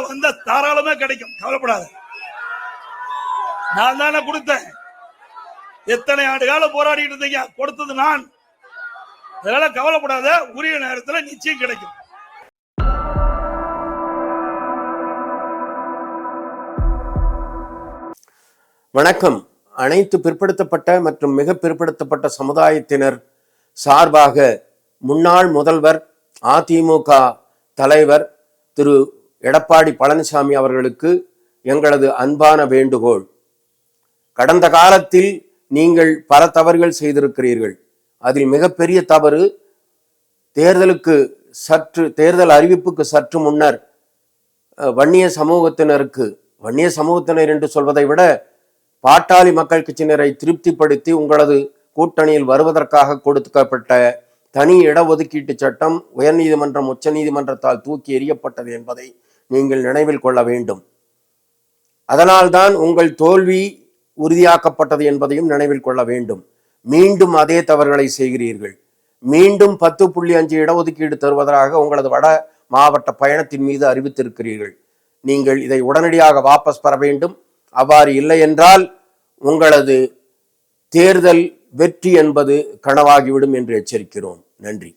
வந்த தாராளமா கிடைக்கும், கவலைப்படாத. நான் தானே கொடுத்தேன். எத்தனை ஆண்டு காலம் போராடிட்டு இருந்தீங்க, கொடுத்தது நான். அதனால கவலைப்படாத, உரிய நேரத்தில் நிச்சயம் கிடைக்கும். வணக்கம். அனைத்து பிற்படுத்தப்பட்ட மற்றும் மிக பிற்படுத்தப்பட்ட சமுதாயத்தினர் சார்பாக முன்னாள் முதல்வர் அதிமுக தலைவர் திரு எடப்பாடி பழனிசாமி அவர்களுக்கு எங்களது அன்பான வேண்டுகோள். கடந்த காலத்தில் நீங்கள் பல தவறுகள் செய்திருக்கிறீர்கள். அதில் மிகப்பெரிய தவறு, தேர்தல் அறிவிப்புக்கு சற்று முன்னர் வன்னிய சமூகத்தினர் என்று சொல்வதை விட பாட்டாளி மக்கள் கட்சியினரை திருப்திப்படுத்தி உங்களது கூட்டணியில் வருவதற்காக கொடுக்கப்பட்ட தனி இடஒதுக்கீட்டு சட்டம் உயர்நீதிமன்றம் உச்ச நீதிமன்றத்தால் தூக்கி எறியப்பட்டது என்பதை நீங்கள் நினைவில் கொள்ள வேண்டும். அதனால்தான் உங்கள் தோல்வி உறுதியாக்கப்பட்டது என்பதையும் நினைவில் கொள்ள வேண்டும். மீண்டும் அதே தவறுகளை செய்கிறீர்கள். மீண்டும் 10.5 இடஒதுக்கீடு தருவதாக உங்களது வட மாவட்ட பயணத்தின் மீது அறிவித்திருக்கிறீர்கள். நீங்கள் இதை உடனடியாக வாபஸ் பெற வேண்டும். அவ்வாறு இல்லை என்றால் உங்களது தேர்தல் வெற்றி என்பது கனவாகிவிடும் என்று எச்சரிக்கிறோம். நன்றி.